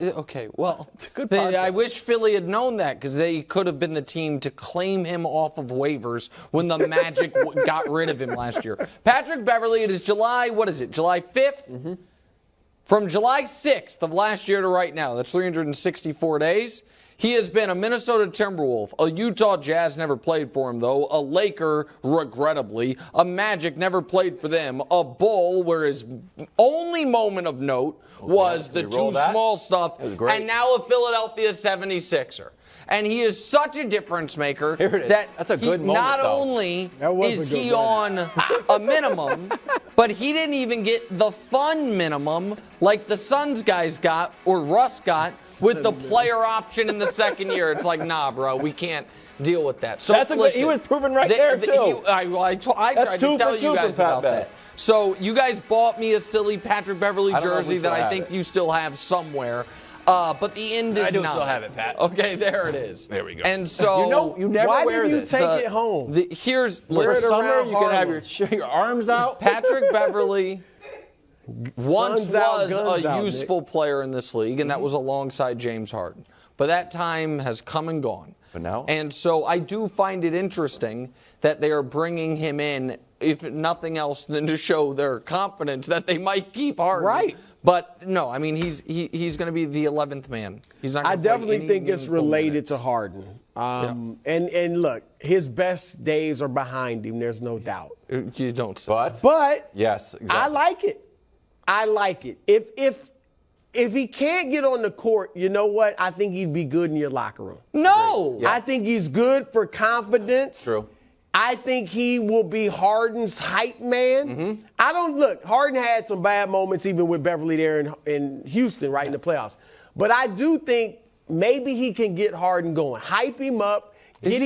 Okay, well, it's a good podcast. I wish Philly had known that because they could have been the team to claim him off of waivers when the Magic got rid of him last year. Patrick Beverley, it is July 5th? Mm-hmm. From July 6th of last year to right now, that's 364 days. He has been a Minnesota Timberwolf, a Utah Jazz, never played for him, though, a Laker, regrettably, a Magic, never played for them, a Bull, where his only moment of note was the too small stuff, and now a Philadelphia 76er. And he is such a difference maker That's a good moment, not only is he on a minimum, but he didn't even get the fun minimum like the Suns guys got or Russ got with the player option in the second year. It's like, nah, bro, we can't deal with that. So he was proven right there, too. I tried to tell you guys about that. So you guys bought me a silly Patrick Beverley jersey that I think you still have somewhere. But the end is not. I do still have it, Pat. Okay, there it is. There we go. And so you never wear this. Why didn't you take it home? Wear it summer, you can have your arms out. Patrick Beverley once was a useful player in this league, and that was alongside James Harden. But that time has come and gone. But now? And so I do find it interesting that they are bringing him in, if nothing else than to show their confidence that they might keep Harden. Right. But no, I mean he's going to be the 11th man. He's not. I definitely think it's related to Harden. And look, his best days are behind him. There's no doubt. You don't say. But yes, exactly. I like it. If he can't get on the court, you know what? I think he'd be good in your locker room. No, I think he's good for confidence. True. I think he will be Harden's hype man. Mm-hmm. Harden had some bad moments even with Beverly there in Houston, right, in the playoffs. But I do think maybe he can get Harden going. Hype him up, get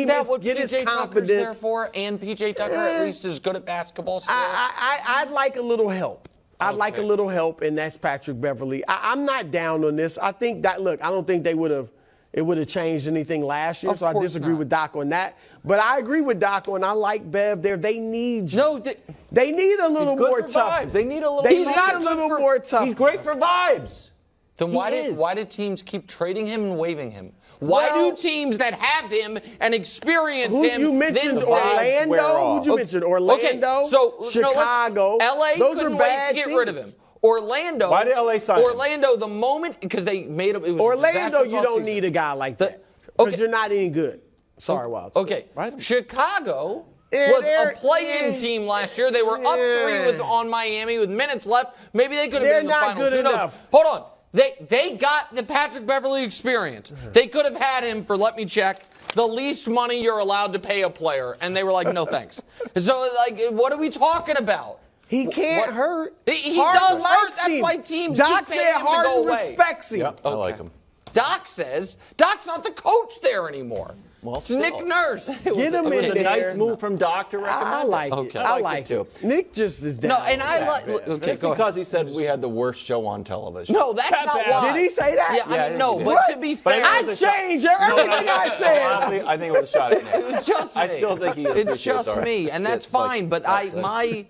his confidence. There for? And P.J. Tucker at least is good at basketball still? I'd like a little help. I'd like a little help, and that's Patrick Beverley. I'm not down on this. I think that, I don't think it would have changed anything last year, so I disagree with Doc on that. But I agree with Doc on I like Bev there. They need you. No, they need a little more tough. They need a little. He's not a little more tough. He's great for vibes. Then why did teams keep trading him and waiving him? Why do teams that have him and experience him? You mentioned Orlando. Who'd you mention? Orlando. Okay, so Chicago. LA those couldn't are wait bad to get teams. rid of him. Orlando. Why did LA sign him? Orlando, the moment because they made it was Orlando, you don't need a guy like that because you're not any good. Sorry, Wild. Okay, Chicago was a play-in team last year. They were up 3 on Miami with minutes left. Maybe they could have been in the finals. They're not good enough. Hold on. They got the Patrick Beverley experience. They could have had him for, let me check, the least money you're allowed to pay a player. And they were like, no thanks. So, what are we talking about? He can't hurt. He does hurt. That's why teams Doc keep paying said him to go Harden away. respects him. Yep, I like him. Doc says Doc's not the coach there anymore. Well, it's Nick Nurse. Get him in there. It was a nice move from Doc to recommend. I like it. I like it too. Nick just is down. No, and I like. Okay, just because he said we had the worst show on television. No, that's not why. Did he say that? Yeah, I mean, no. But to be fair, I changed everything I said. Honestly, I think it was a shot at Nick. It was just me. I still think it's just me, and that's fine. But I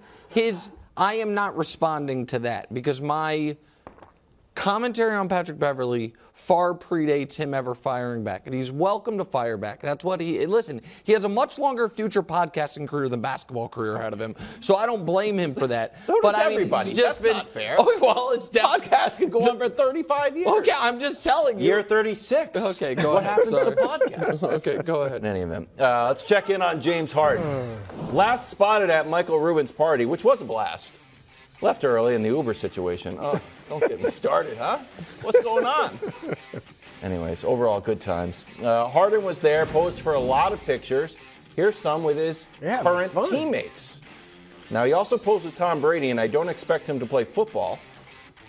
am not responding to that because my commentary on Patrick Beverley far predates him ever firing back. And he's welcome to fire back. That's what he has a much longer future podcasting career than basketball career ahead of him. So I don't blame him for that. So does everybody. He's just That's not fair. Oh, well, it's podcast can go on for 35 years. Okay, I'm just telling you. Year 36. Okay, go what ahead. What happens to podcasts? Okay, go ahead. In any event, let's check in on James Harden. Last spotted at Michael Rubin's party, which was a blast. Left early in the Uber situation. Oh, don't get me started, huh? What's going on? Anyways, overall, good times. Harden was there, posed for a lot of pictures. Here's some with his current teammates. Now, he also posed with Tom Brady, and I don't expect him to play football,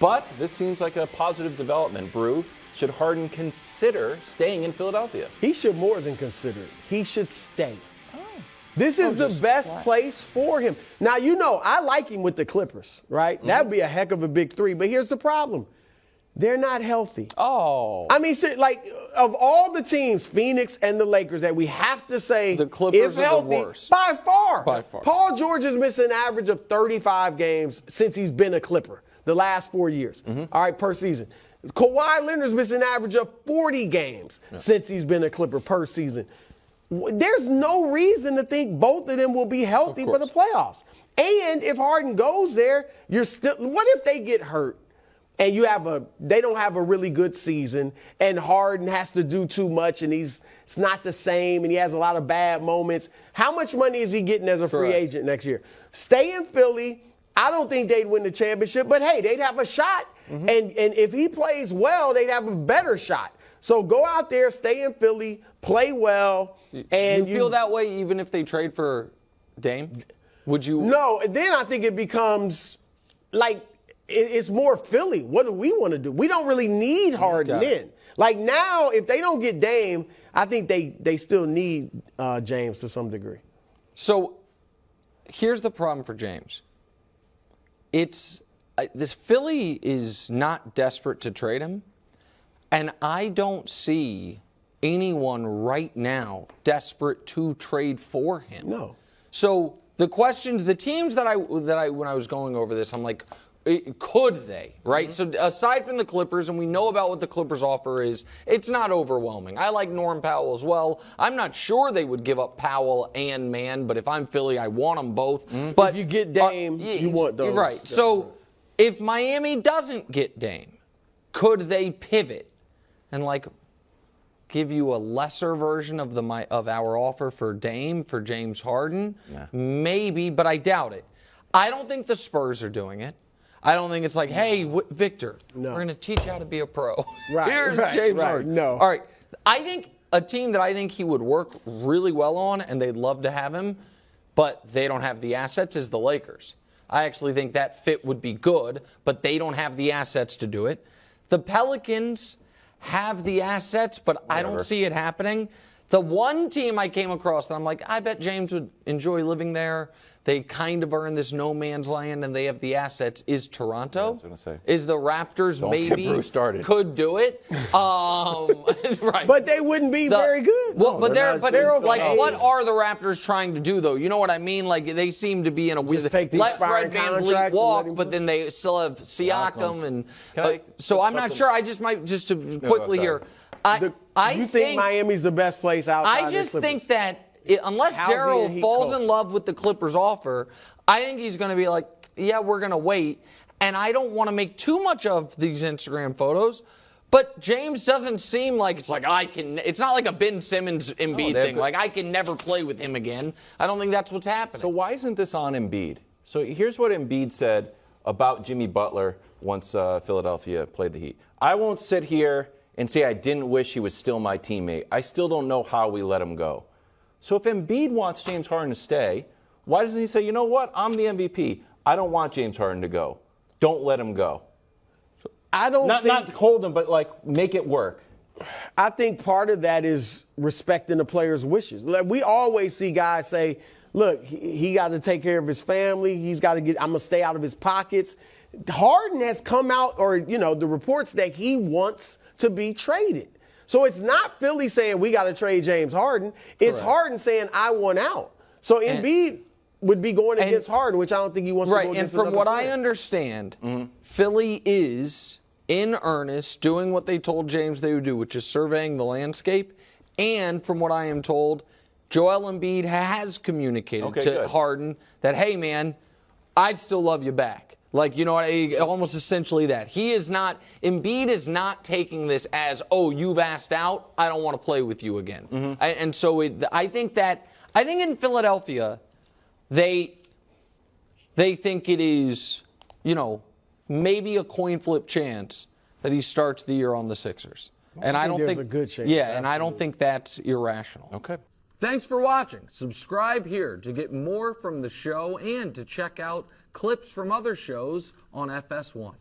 but this seems like a positive development. Brew, should Harden consider staying in Philadelphia? He should more than consider it. He should stay. This is the best place for him. Now, I like him with the Clippers, right? Mm-hmm. That'd be a heck of a big 3. But here's the problem. They're not healthy. Oh. I mean, of all the teams, Phoenix and the Lakers, that we have to say, the Clippers if healthy, are the worst. By far. By far. Paul George has missed an average of 35 games since he's been a Clipper the last 4 years, all right, per season. Kawhi Leonard's missed an average of 40 games since he's been a Clipper per season. There's no reason to think both of them will be healthy for the playoffs. And if Harden goes there, you're still. What if they get hurt and they don't have a really good season, and Harden has to do too much, and it's not the same, and he has a lot of bad moments? How much money is he getting as a free agent next year? Stay in Philly. I don't think they'd win the championship, but hey, they'd have a shot. And if he plays well, they'd have a better shot. So go out there, stay in Philly, play well. And you feel that way even if they trade for Dame? Would you? No, then I think it becomes like it's more Philly. What do we want to do? We don't really need Harden then. Like now, if they don't get Dame, I think they still need James to some degree. So here's the problem for James. This Philly is not desperate to trade him, and I don't see anyone right now desperate to trade for him. No. So the teams that I when I was going over this, I'm like, could they, right? So aside from the Clippers, and we know about what the Clippers offer is, it's not overwhelming. I like Norm Powell as well. I'm not sure they would give up Powell and Mann, but if I'm Philly, I want them both. But if you get Dame, you want those. Right. So if Miami doesn't get Dame, could they pivot and give you a lesser version of our offer for Dame for James Harden? Yeah. Maybe, but I doubt it. I don't think the Spurs are doing it. I don't think it's like, hey, Victor, we're going to teach you how to be a pro. Right. Here's James Harden. No. All right. I think a team that I think he would work really well on, and they'd love to have him, but they don't have the assets, is the Lakers. I actually think that fit would be good, but they don't have the assets to do it. The Pelicans have the assets, but I don't see it happening. The one team I came across that I'm like, I bet James would enjoy living there. They kind of are in this no man's land, and they have the assets. Is Toronto? Yeah, I was gonna say. Is the Raptors Don't maybe get Bruce started. could do it? Right. But they wouldn't be very good. Well, but they're okay. what are the Raptors trying to do though? You know what I mean? Like they seem to be in a weird. take the Let expiring Fred VanVleet contract and walk, let him but play. then they still have Siakam and. Can I So put I'm not something- sure. I just might just to quickly sorry. here. You think Miami's the best place outside? I just the Clippers? think that unless How's he Daryl and he falls coach? in love with the Clippers offer, I think he's going to be like, yeah, we're going to wait. And I don't want to make too much of these Instagram photos. But James doesn't seem like it's not like a Ben Simmons Embiid thing. Like I can never play with him again. I don't think that's what's happening. So why isn't this on Embiid? So here's what Embiid said about Jimmy Butler once Philadelphia played the Heat. I won't sit here and say I didn't wish he was still my teammate. I still don't know how we let him go. So if Embiid wants James Harden to stay, why doesn't he say, you know what, I'm the MVP. I don't want James Harden to go. Don't let him go. I don't think, Not hold him, but make it work. I think part of that is respecting the player's wishes. Like we always see guys say, look, he got to take care of his family. He's got to I'm going to stay out of his pockets. Harden has come out, or, the reports that he wants to be traded. So it's not Philly saying we got to trade James Harden. It's Harden saying I want out. So Embiid would be going against Harden, which I don't think he wants to go against. And from what player. I understand, Philly is in earnest doing what they told James they would do, which is surveying the landscape. And from what I am told, Joel Embiid has communicated to Harden that, hey, man, I'd still love you back. Almost essentially that. Embiid is not taking this as, oh, you've asked out, I don't want to play with you again. And so I think in Philadelphia, they think it is, maybe a coin flip chance that he starts the year on the Sixers. And I don't think there's a good chance. Yeah, and I don't think that's irrational. Okay. Thanks for watching. Subscribe here to get more from the show and to check out clips from other shows on FS1.